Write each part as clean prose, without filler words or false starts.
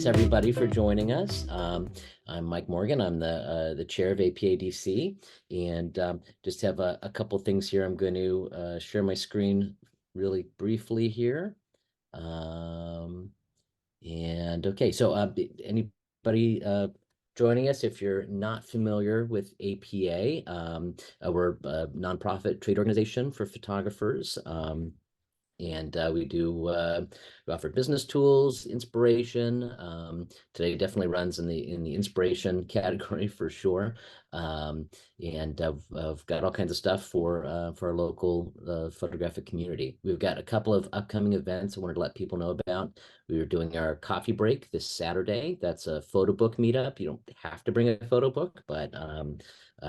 thanks everybody for joining us. I'm Mike Morgan. I'm the chair of APADC, and just have a couple things here. I'm going to share my screen really briefly here. And okay, so anybody joining us, if you're not familiar with APA, we're a nonprofit trade organization for photographers. And we offer business tools, inspiration. Today definitely runs in the inspiration category for sure. And I've got all kinds of stuff for our local photographic community. We've got a couple of upcoming events I wanted to let people know about. We are doing our coffee break this Saturday. That's a photo book meetup. You don't have to bring a photo book, but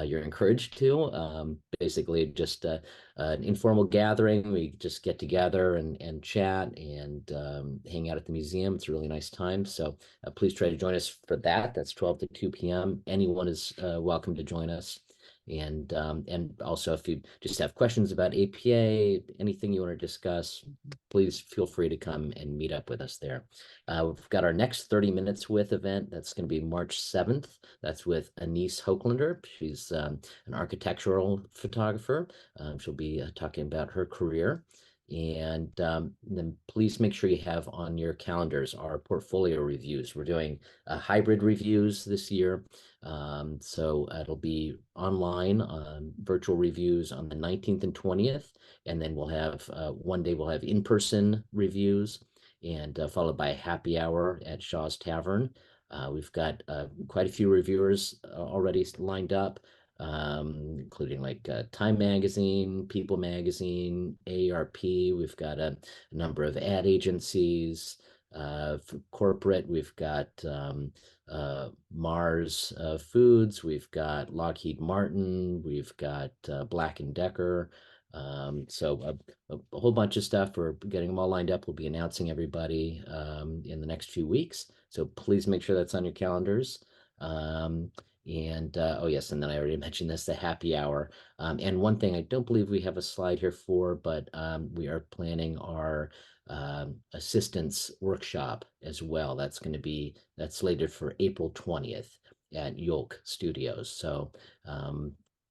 you're encouraged to. Basically, just an informal gathering. We just get together and chat and hang out at the museum. It's a really nice time. So please try to join us for that. That's 12 to 2 p.m. Anyone is welcome to join us. And also, if you just have questions about APA, anything you want to discuss, please feel free to come and meet up with us there. We've got our next 30 Minutes With event. That's going to be March 7th. That's with Anise Hoaklander. She's an architectural photographer. She'll be talking about her career. And then please make sure you have on your calendars our portfolio reviews. We're doing hybrid reviews this year. So it'll be online virtual reviews on the 19th and 20th. And then we'll have one day we'll have in-person reviews and followed by a happy hour at Shaw's Tavern. We've got quite a few reviewers already lined up, including like Time Magazine, People Magazine, AARP. We've got a number of ad agencies. For corporate, we've got Mars Foods, we've got Lockheed Martin, we've got Black & Decker. So a whole bunch of stuff. We're getting them all lined up. We'll be announcing everybody in the next few weeks. So please make sure that's on your calendars. And oh yes, and then I already mentioned this, the happy hour. And one thing I don't believe we have a slide here for, but we are planning our assistance workshop as well. That's slated for April 20th at Yolk Studios. So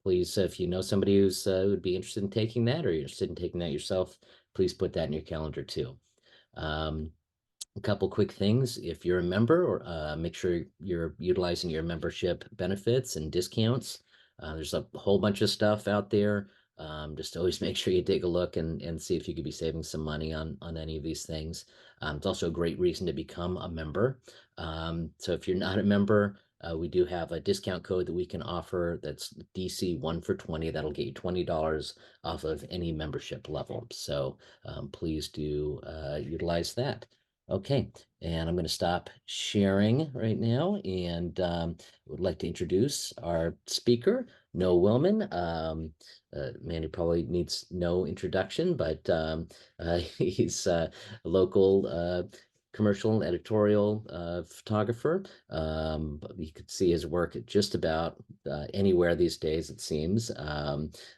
please, if you know somebody who's would be interested in taking that, or you're interested in taking that yourself, please put that in your calendar too. A couple quick things. If you're a member, or make sure you're utilizing your membership benefits and discounts. There's a whole bunch of stuff out there. Just always make sure you take a look and see if you could be saving some money on any of these things. It's also a great reason to become a member. So if you're not a member, we do have a discount code that we can offer that's DC1 for 20. That'll get you $20 off of any membership level. So please do utilize that. Okay, and I'm going to stop sharing right now and would like to introduce our speaker, Noah Willman. Man who probably needs no introduction, but he's a local commercial and editorial photographer. You could see his work at just about anywhere these days, it seems.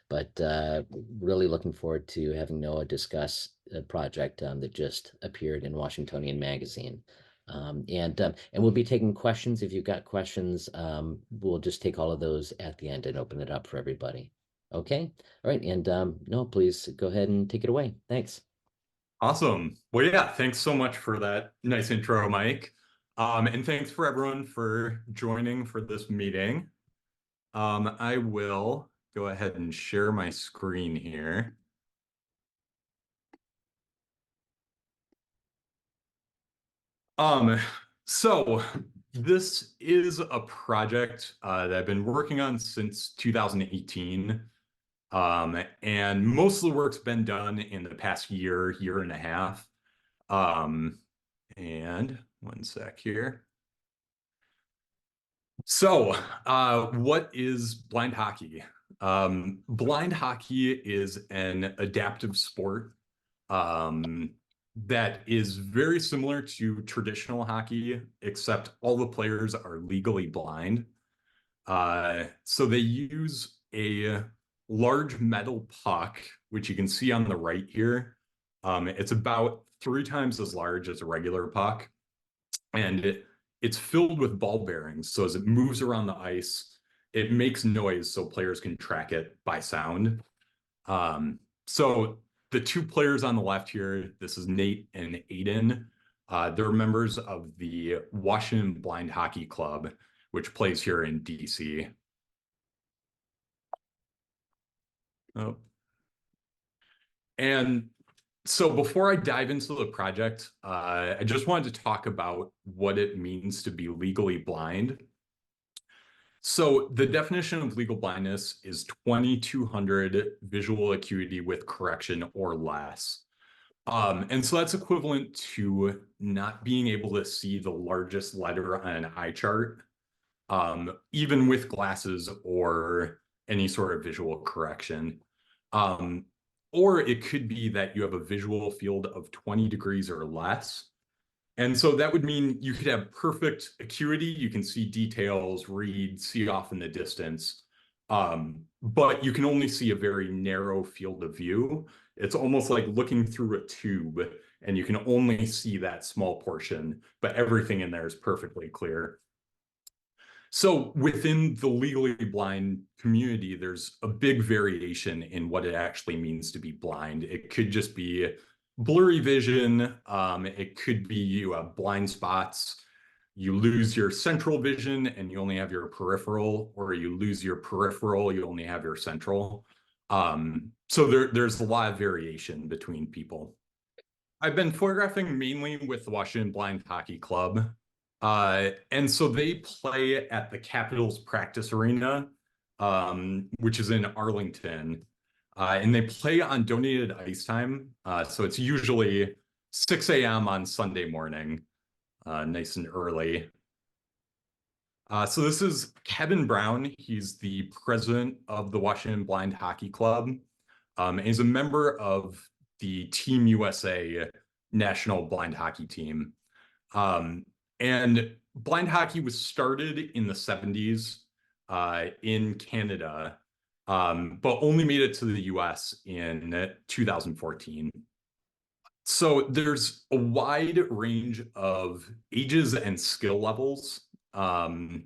But really looking forward to having Noah discuss a project that just appeared in Washingtonian magazine. And we'll be taking questions. If you've got questions, we'll just take all of those at the end and open it up for everybody. Okay, all right, and Noah, please go ahead and take it away. Thanks. Awesome. Well, yeah, thanks so much for that nice intro, Mike. And thanks for everyone for joining for this meeting. I will go ahead and share my screen here. So this is a project that I've been working on since 2018. And most of the work's been done in the past year and a half. And one sec here. So, what is blind hockey? Blind hockey is an adaptive sport that is very similar to traditional hockey, except all the players are legally blind. So they use a large metal puck, which you can see on the right here. It's about 3 times as large as a regular puck, and it's filled with ball bearings. So as it moves around the ice, it makes noise so players can track it by sound. So the two players on the left here, this is Nate and Aiden. They're members of the Washington Blind Hockey Club, which plays here in DC. Oh. And so before I dive into the project, I just wanted to talk about what it means to be legally blind. So the definition of legal blindness is 2200 visual acuity with correction or less. And so that's equivalent to not being able to see the largest letter on an eye chart, even with glasses or any sort of visual correction. Or it could be that you have a visual field of 20 degrees or less. And so that would mean you could have perfect acuity. You can see details, read, see off in the distance. But you can only see a very narrow field of view. It's almost like looking through a tube, and you can only see that small portion, but everything in there is perfectly clear. So within the legally blind community, there's a big variation in what it actually means to be blind. It could just be blurry vision. It could be you have blind spots. You lose your central vision and you only have your peripheral, or you lose your peripheral, you only have your central. So there's a lot of variation between people. I've been photographing mainly with the Washington Blind Hockey Club. And so they play at the Capitals practice arena, which is in Arlington. And they play on donated ice time. So it's usually 6 a.m. on Sunday morning, nice and early. So this is Kevin Brown. He's the president of the Washington Blind Hockey Club. And he's a member of the Team USA national blind hockey team. And blind hockey was started in the 70s in Canada, but only made it to the US in 2014. So there's a wide range of ages and skill levels, and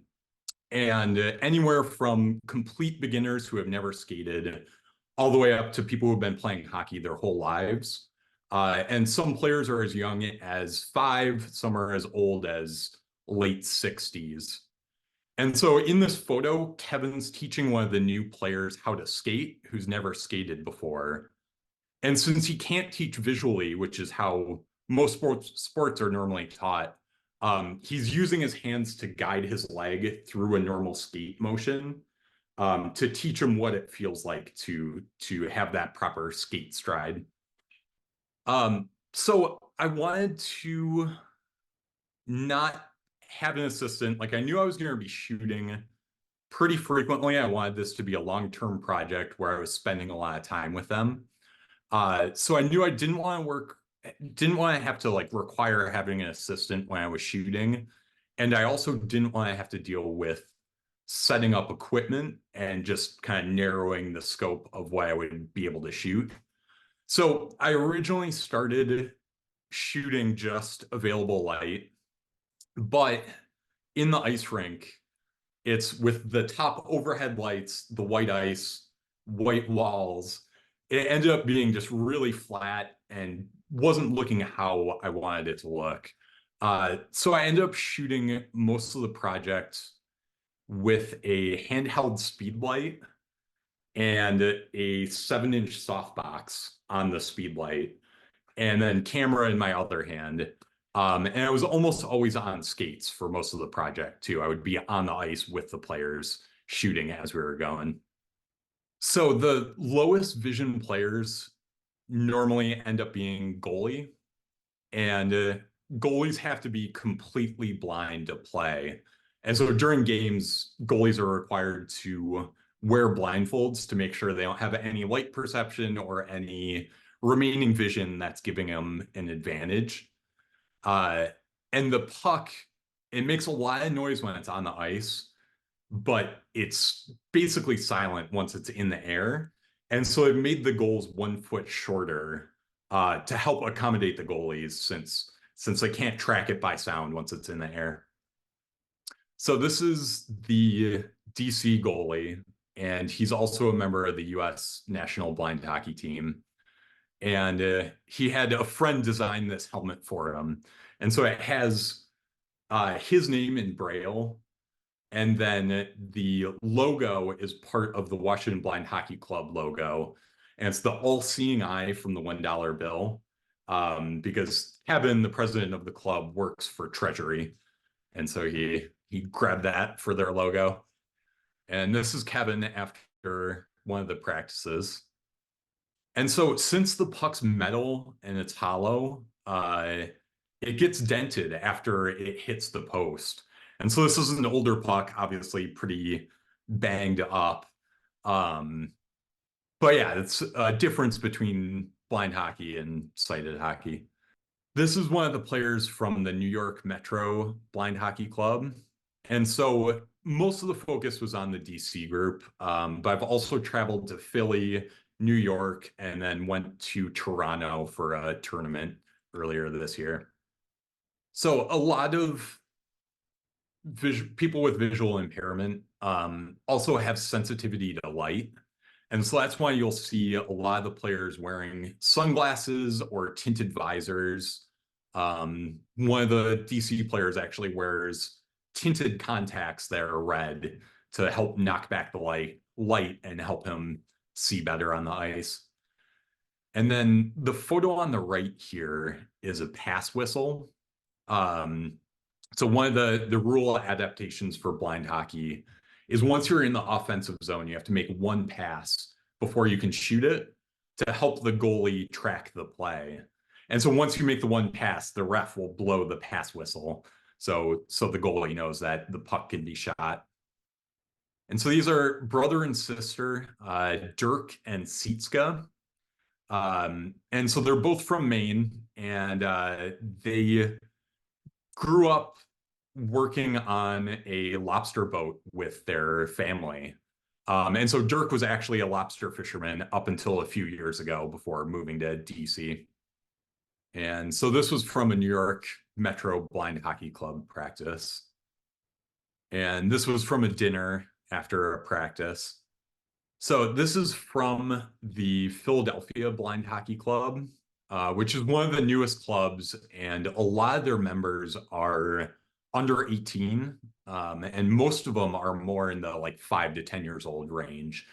anywhere from complete beginners who have never skated all the way up to people who've been playing hockey their whole lives. And some players are as young as 5, some are as old as late 60s. And so in this photo, Kevin's teaching one of the new players how to skate who's never skated before. And since he can't teach visually, which is how most sports are normally taught, he's using his hands to guide his leg through a normal skate motion, to teach him what it feels like to have that proper skate stride. So I wanted to not have an assistant. Like, I knew I was going to be shooting pretty frequently. I wanted this to be a long-term project where I was spending a lot of time with them. So I knew I didn't want to have to like require having an assistant when I was shooting. And I also didn't want to have to deal with setting up equipment and just kind of narrowing the scope of what I would be able to shoot. So I originally started shooting just available light, but in the ice rink, it's with the top overhead lights, the white ice, white walls. It ended up being just really flat and wasn't looking how I wanted it to look. So I ended up shooting most of the project with a handheld speed light and a 7-inch softbox on the speed light, and then camera in my other hand. And I was almost always on skates for most of the project too. I would be on the ice with the players shooting as we were going. So the lowest vision players normally end up being goalie, and goalies have to be completely blind to play. And so during games, goalies are required to wear blindfolds to make sure they don't have any light perception or any remaining vision that's giving them an advantage. And the puck, it makes a lot of noise when it's on the ice, but it's basically silent once it's in the air. And so it made the goals 1 foot shorter to help accommodate the goalies, since they can't track it by sound once it's in the air. So this is the DC goalie, and he's also a member of the U.S. national blind hockey team. And he had a friend design this helmet for him. And so it has his name in Braille. And then the logo is part of the Washington Blind Hockey Club logo. And it's the all-seeing eye from the $1 bill. Because Kevin, the president of the club, works for Treasury. And so he grabbed that for their logo. And this is Kevin after one of the practices. And so since the puck's metal and it's hollow, it gets dented after it hits the post. And so this is an older puck, obviously pretty banged up. Um, but yeah, it's a difference between blind hockey and sighted hockey. This is one of the players from the New York Metro Blind Hockey Club. And so most of the focus was on the DC group, but I've also traveled to Philly, New York, and then went to Toronto for a tournament earlier this year. So a lot of people with visual impairment also have sensitivity to light. And so that's why you'll see a lot of the players wearing sunglasses or tinted visors. One of the DC players actually wears tinted contacts that are red to help knock back the light and help him see better on the ice. And then the photo on the right here is a pass whistle. So one of the rule adaptations for blind hockey is once you're in the offensive zone, you have to make one pass before you can shoot it to help the goalie track the play. And so once you make the one pass, the ref will blow the pass whistle. So the goalie knows that the puck can be shot. And so these are brother and sister, Dirk and Sietska. And so they're both from Maine, and they grew up working on a lobster boat with their family. And so Dirk was actually a lobster fisherman up until a few years ago before moving to DC. And so this was from a New York Metro Blind Hockey Club practice. And this was from a dinner after a practice. So this is from the Philadelphia Blind Hockey Club, which is one of the newest clubs, and a lot of their members are under 18, and most of them are more in the like 5 to 10 years old range.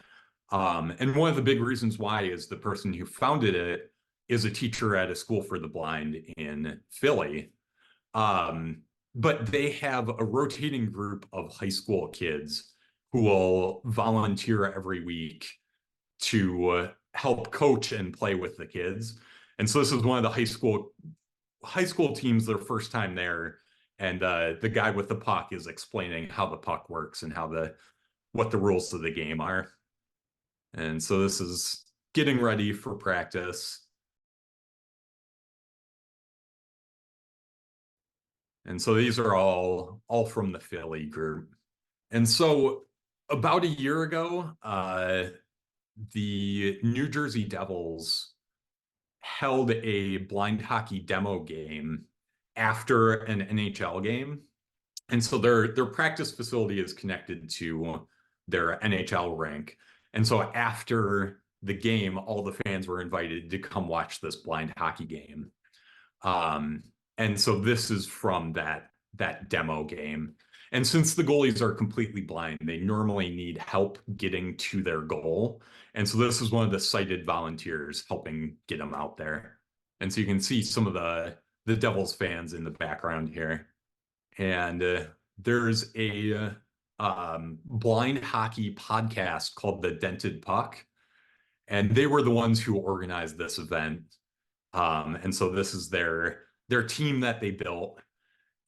And one of the big reasons why is the person who founded it is a teacher at a school for the blind in Philly. But they have a rotating group of high school kids who will volunteer every week to help coach and play with the kids. And so this is one of the high school teams, their first time there. And the guy with the puck is explaining how the puck works and what the rules of the game are. And so this is getting ready for practice. And so these are all from the Philly group. And so about a year ago, the New Jersey Devils held a blind hockey demo game after an NHL game. And so their practice facility is connected to their NHL rink. And so after the game, all the fans were invited to come watch this blind hockey game. And so this is from that demo game. And since the goalies are completely blind, they normally need help getting to their goal. And so this is one of the sighted volunteers helping get them out there. And so you can see some of the Devils fans in the background here. And there's a blind hockey podcast called The Dented Puck. And they were the ones who organized this event. And so this is their team that they built,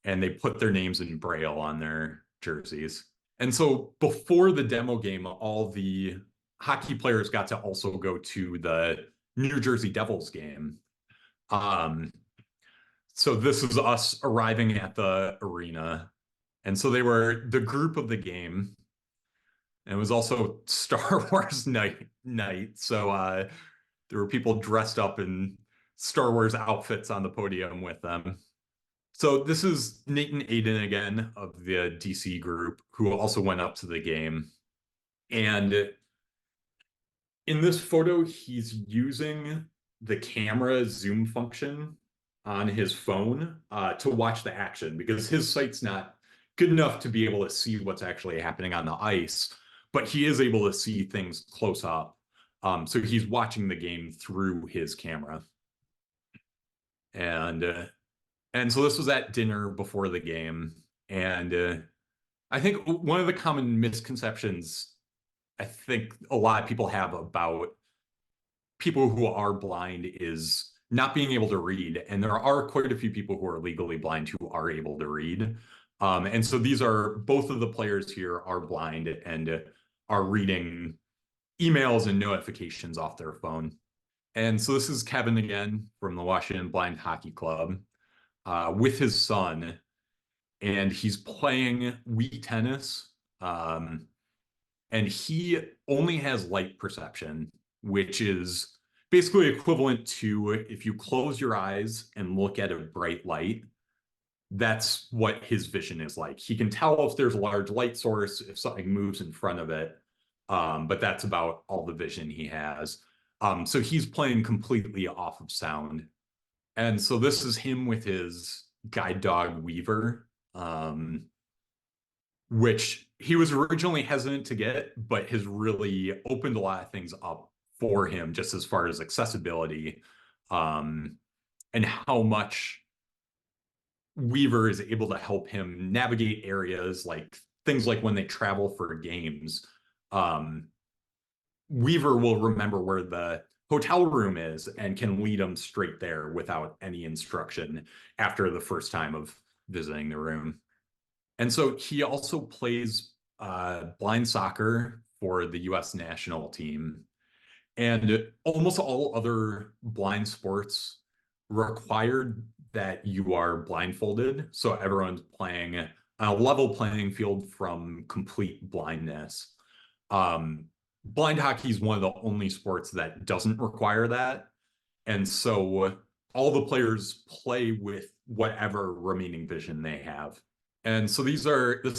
and they put their names in Braille on their jerseys. And so before the demo game, all the hockey players got to also go to the New Jersey Devils game. So this is us arriving at the arena. And so they were the group of the game. And it was also Star Wars night. So there were people dressed up in Star Wars outfits on the podium with them. So this is Nathan Aiden again of the DC group, who also went up to the game. And in this photo, he's using the camera zoom function on his phone to watch the action because his sight's not good enough to be able to see what's actually happening on the ice, but he is able to see things close up. So he's watching the game through his camera. And so this was at dinner before the game. And I think one of the common misconceptions I think a lot of people have about people who are blind is not being able to read. And there are quite a few people who are legally blind who are able to read. And so these are both of the players here are blind and are reading emails and notifications off their phone. And so this is Kevin again from the Washington Blind Hockey Club with his son, and he's playing Wii tennis. And he only has light perception, which is basically equivalent to if you close your eyes and look at a bright light, that's what his vision is like. He can tell if there's a large light source, if something moves in front of it, but that's about all the vision he has. So he's playing completely off of sound. And so this is him with his guide dog Weaver, which he was originally hesitant to get, but has really opened a lot of things up for him just as far as accessibility, and how much Weaver is able to help him navigate areas like things like when they travel for games. Weaver will remember where the hotel room is and can lead him straight there without any instruction after the first time of visiting the room. And so he also plays blind soccer for the US national team. And almost all other blind sports required that you are blindfolded. So everyone's playing on a level playing field from complete blindness. Blind hockey is one of the only sports that doesn't require that. And so all the players play with whatever remaining vision they have. And so this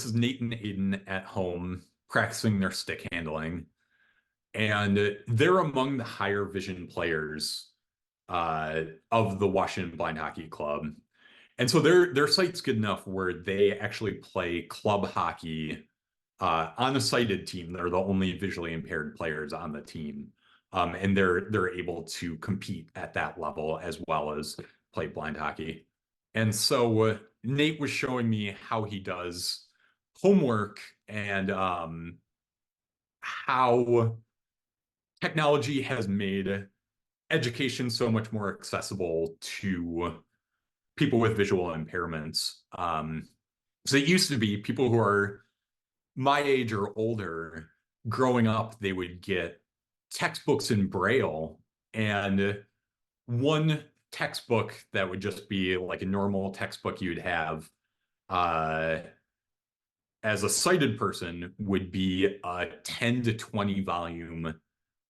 is Nathan Aiden at home practicing their stick handling. And they're among the higher vision players of the Washington Blind Hockey Club. And so their sight's good enough where they actually play club hockey on a sighted team. They're the only visually impaired players on the team. And they're able to compete at that level as well as play blind hockey. And so Nate was showing me how he does homework and how technology has made education so much more accessible to people with visual impairments. So it used to be people who are my age or older, growing up, they would get textbooks in Braille, and one textbook that would just be like a normal textbook you'd have as a sighted person would be a 10 to 20 volume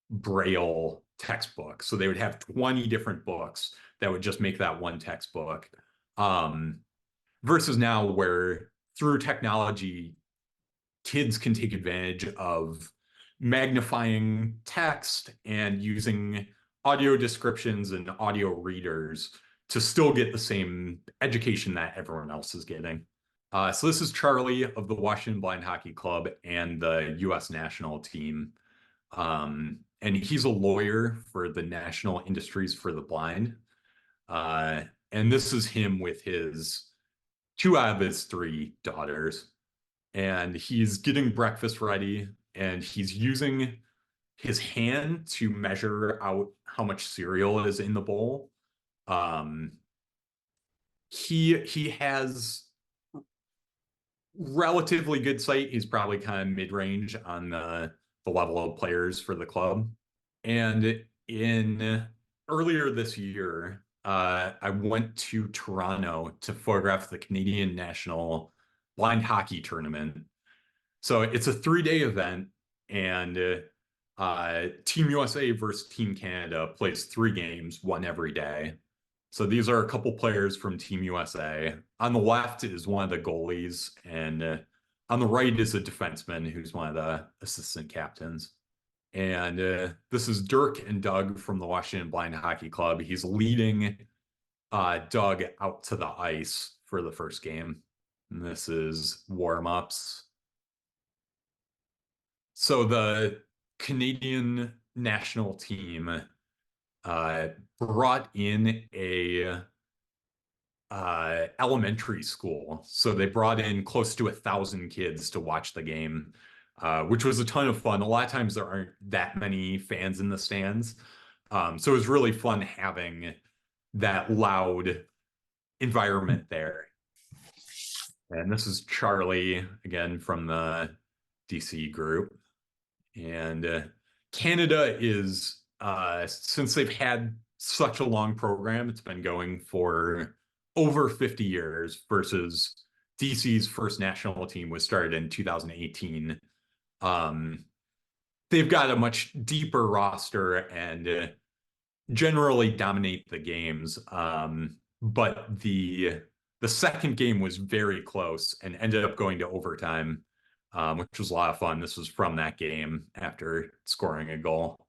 Braille textbook. So they would have 20 different books that would just make that one textbook. Versus now where through technology, kids can take advantage of magnifying text and using audio descriptions and audio readers to still get the same education that everyone else is getting. So this is Charlie of the Washington Blind Hockey Club and the US national team. And he's a lawyer for the National Industries for the Blind. And this is him with his 2 out of his 3 daughters. And he's getting breakfast ready, and he's using his hand to measure out how much cereal is in the bowl. He has relatively good sight. He's probably kind of mid-range on the level of players for the club. And in earlier this year, I went to Toronto to photograph the Canadian National Blind Hockey Tournament. So it's a 3-day event, and Team USA versus Team Canada plays 3 games, one every day. So these are a couple players from Team USA. On the left is one of the goalies, and on the right is a defenseman who's one of the assistant captains. And this is Dirk and Doug from the Washington Blind Hockey Club. He's leading Doug out to the ice for the first game. And this is warm-ups. So the Canadian national team brought in a elementary school. So they brought in close to 1,000 kids to watch the game, which was a ton of fun. A lot of times there aren't that many fans in the stands. So it was really fun having that loud environment there. And this is Charlie, again, from the DC group. And Canada is, since they've had such a long program, it's been going for over 50 years versus DC's first national team was started in 2018. They've got a much deeper roster and generally dominate the games. But the second game was very close and ended up going to overtime, which was a lot of fun. This was from that game after scoring a goal.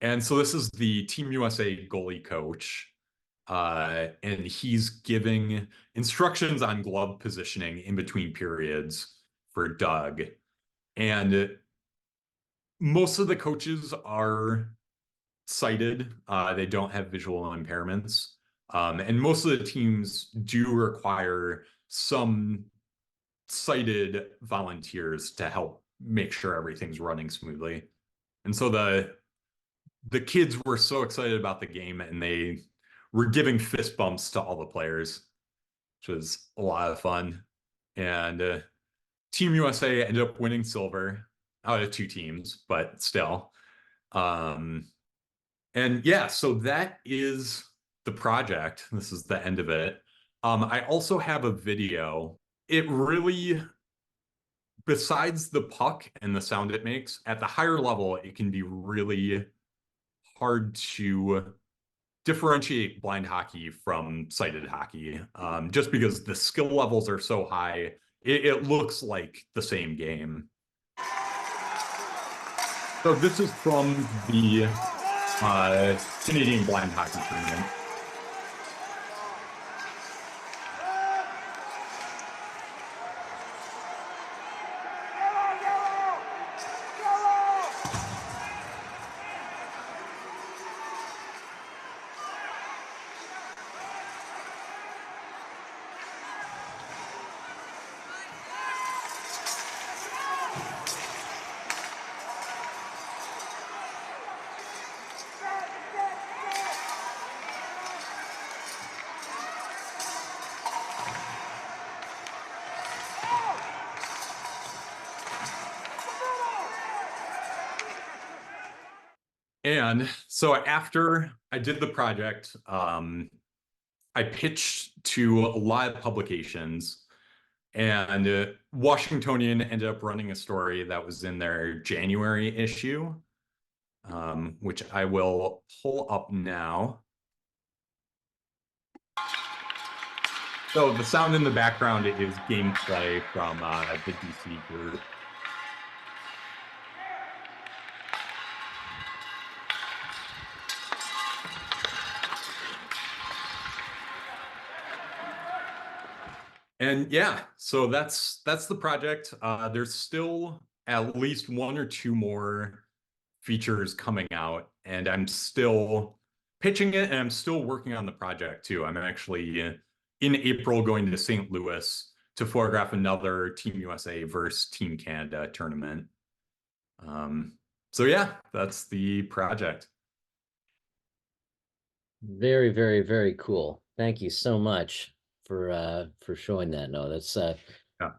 And so this is the Team USA goalie coach, and he's giving instructions on glove positioning in between periods for Doug. And most of the coaches are sighted. They don't have visual impairments. And most of the teams do require some sighted volunteers to help make sure everything's running smoothly. And so the kids were so excited about the game, and they were giving fist bumps to all the players, which was a lot of fun. And Team USA ended up winning silver out of two teams, but still. And yeah, so that is the project. This is the end of it. I also have a video. It really, besides the puck and the sound it makes, at the higher level, it can be really hard to differentiate blind hockey from sighted hockey, just because the skill levels are so high. It looks like the same game. So this is from the Canadian blind hockey tournament. And so after I did the project, I pitched to a lot of publications, and Washingtonian ended up running a story that was in their January issue, which I will pull up now. So the sound in the background is gameplay from the DC group. And yeah, so that's the project. There's still at least one or two more features coming out, and I'm still pitching it, and I'm still working on the project too. I'm actually in April going to St. Louis to photograph another Team USA versus Team Canada tournament. So yeah, that's the project. Very, very, very cool. Thank you so much for showing that. No, that's Yeah.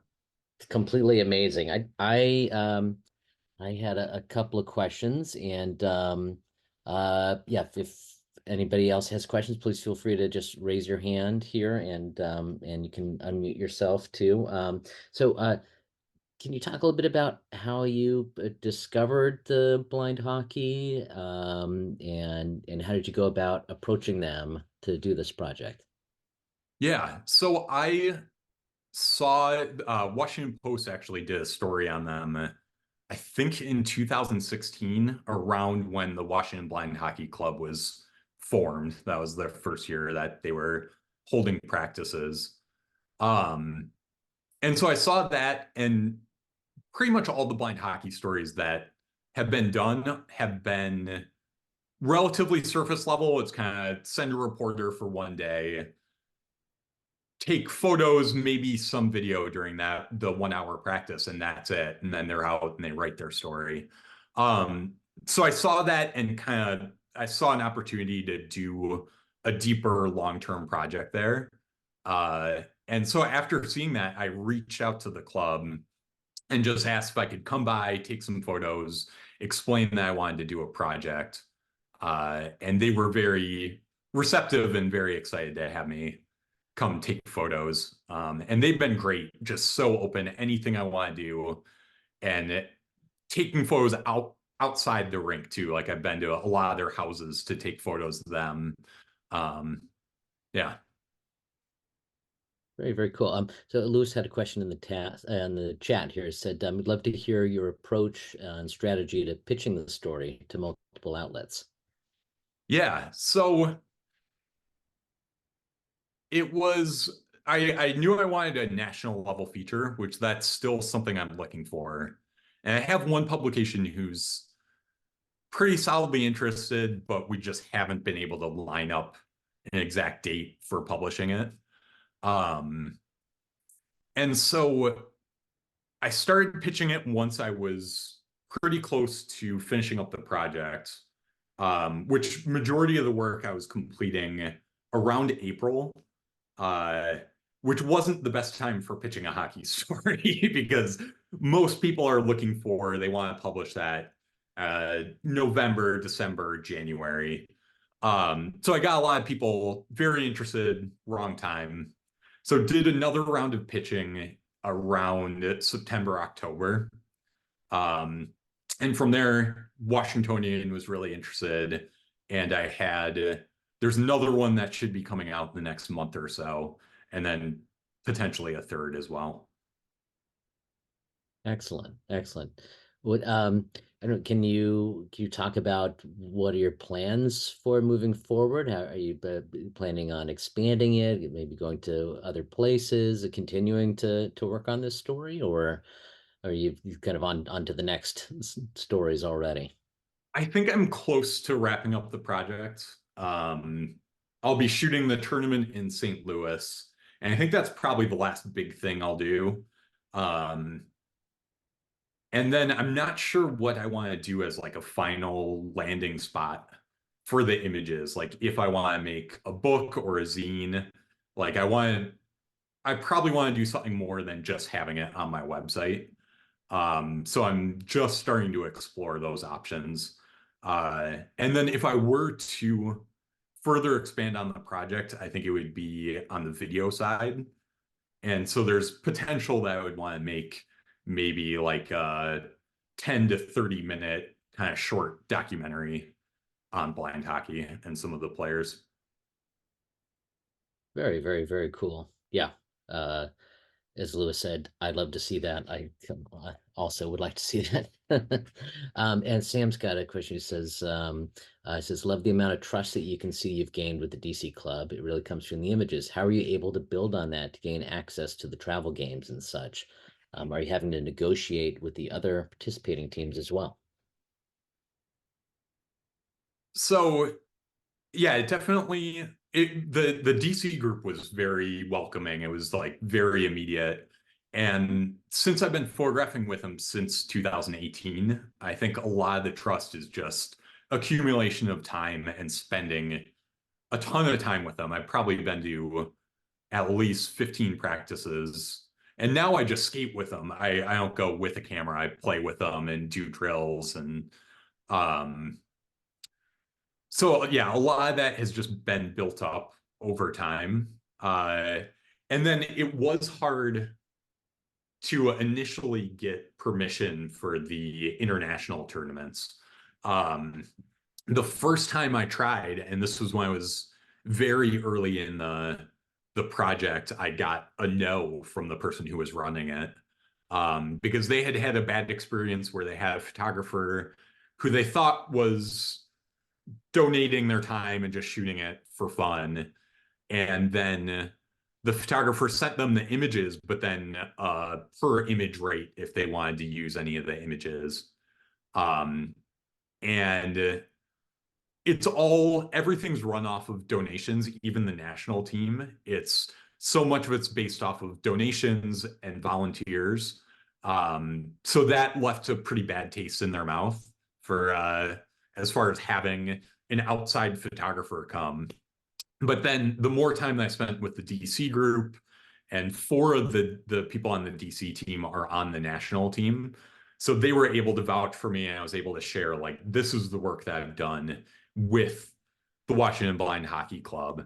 completely amazing. I had a couple of questions, and yeah, if anybody else has questions, please feel free to just raise your hand here, and you can unmute yourself too. So can you talk a little bit about how you discovered the blind hockey, and how did you go about approaching them to do this project? Yeah, so I saw Washington Post actually did a story on them, I think in 2016, around when the Washington Blind Hockey Club was formed. That was their first year that they were holding practices. Um, and so I saw that, and pretty much all the blind hockey stories that have been done have been relatively surface level. It's kind of send a reporter for one day, take photos, maybe some video during the 1 hour practice, and that's it. And then they're out and they write their story. Um, so I saw that and I saw an opportunity to do a deeper long-term project there. And so after seeing that, I reached out to the club and just asked if I could come by, take some photos, explain that I wanted to do a project. And they were very receptive and very excited to have me come take photos. And they've been great, just so open, anything I want to do. And taking photos outside the rink too. Like I've been to a lot of their houses to take photos of them. Um, yeah. Very, very cool. So Lewis had a question in the chat here. It said, "We'd love to hear your approach and strategy to pitching the story to multiple outlets." Yeah. So it was I knew I wanted a national level feature, which that's still something I'm looking for. And I have one publication who's pretty solidly interested, but we just haven't been able to line up an exact date for publishing it. Um, and so I started pitching it once I was pretty close to finishing up the project, which majority of the work I was completing around April, uh, which wasn't the best time for pitching a hockey story because most people are looking for, they want to publish that November, December, January. So I got a lot of people very interested, wrong time. So did another round of pitching around September, October. Um, and from there, Washingtonian was really interested. And there's another one that should be coming out in the next month or so, and then potentially a third as well. Excellent, excellent. What I don't can you talk about what are your plans for moving forward? How are you planning on expanding it, maybe going to other places, continuing to work on this story, or are you kind of on to the next stories already? I think I'm close to wrapping up the project. I'll be shooting the tournament in St. Louis, and I think that's probably the last big thing I'll do. Um, And then I'm not sure what I want to do as like a final landing spot for the images. Like if I want to make a book or a zine, like I probably want to do something more than just having it on my website. So I'm just starting to explore those options. And then if I were to further expand on the project, I think it would be on the video side. And so there's potential that I would want to make maybe like a 10 to 30 minute kind of short documentary on blind hockey and some of the players. Very, very, very cool. Yeah. As Lewis said, I'd love to see that. I also would like to see that. And Sam's got a question. He says, love the amount of trust that you can see you've gained with the DC club. It really comes from the images. How are you able to build on that to gain access to the travel games and such? Are you having to negotiate with the other participating teams as well? So yeah, it definitely the DC group was very welcoming. It was like very immediate. And since I've been photographing with them since 2018, I think a lot of the trust is just accumulation of time and spending a ton of time with them. I've probably been to at least 15 practices. And now I just skate with them. I don't go with a camera. I play with them and do drills. And um, so, yeah, a lot of that has just been built up over time. And then it was hard. to initially get permission for the international tournaments. Um, the first time I tried, and this was when I was very early in the project, I got a no from the person who was running it, because they had had a bad experience where they had a photographer who they thought was donating their time and just shooting it for fun. And then the photographer sent them the images, but then per image rate if they wanted to use any of the images. Um, and everything's run off of donations, even the national team. It's so much of it's based off of donations and volunteers. So that left a pretty bad taste in their mouth for as far as having an outside photographer come. But then the more time that I spent with the DC group, and four of the people on the DC team are on the national team. So they were able to vouch for me, and I was able to share, like, this is the work that I've done with the Washington Blind Hockey Club.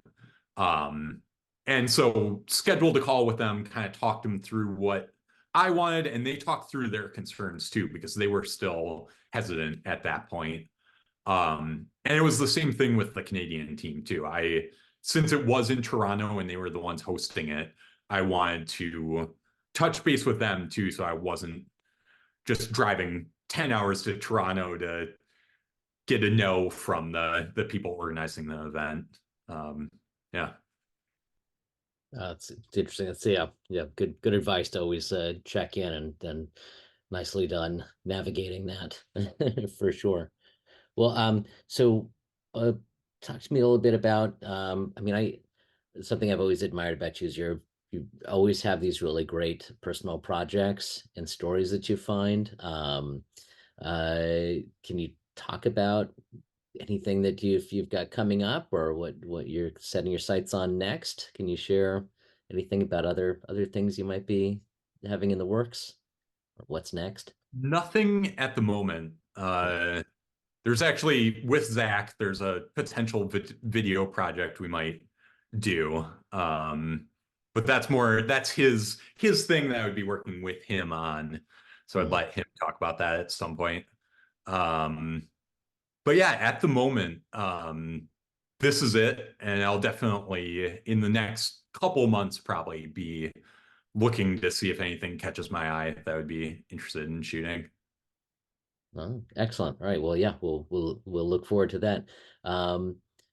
And so scheduled a call with them, kind of talked them through what I wanted, and they talked through their concerns too, because they were still hesitant at that point. And it was the same thing with the Canadian team too. Since it was in Toronto and they were the ones hosting it, I wanted to touch base with them too, so I wasn't just driving 10 hours to Toronto to get a no from the people organizing the event. Yeah. It's interesting. That's yeah, good advice to always check in, and then nicely done navigating that for sure. Well, so talk to me a little bit about I mean, something I've always admired about you is you always have these really great personal projects and stories that you find. Can you talk about anything that you've got coming up, or what you're setting your sights on next? Can you share anything about other things you might be having in the works, or what's next? Nothing at the moment. There's actually, with Zach, there's a potential video project we might do. But that's his thing that I would be working with him on. So I'd Mhm. let him talk about that at some point. But yeah, at the moment, this is it. And I'll definitely, in the next couple months, probably be looking to see if anything catches my eye that I would be interested in shooting. Oh, excellent. All right. Well, yeah, we'll look forward to that.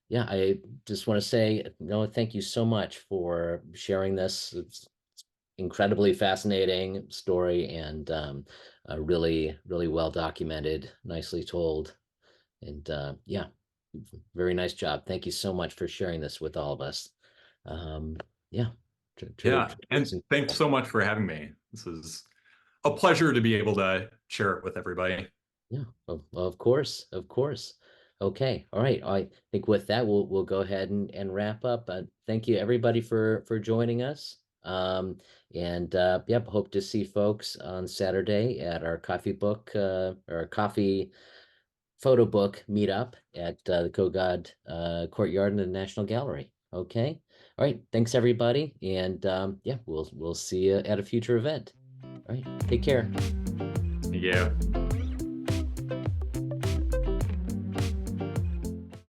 Yeah, I just want to say, Noah, thank you so much for sharing this. It's incredibly fascinating story, and really well documented, nicely told. And yeah, very nice job. Thank you so much for sharing this with all of us. Yeah, Yeah. And it's thanks incredible. so much for having me. This is a pleasure to be able to share it with everybody. Yeah, of course, of course. Okay, all right. I think with that, we'll go ahead and wrap up. Thank you everybody for joining us. And yep, hope to see folks on Saturday at our coffee book or our coffee photo book meetup at the Kogod Courtyard in the National Gallery. Okay, all right. Thanks everybody, and yeah, we'll see you at a future event. All right, take care. Yeah.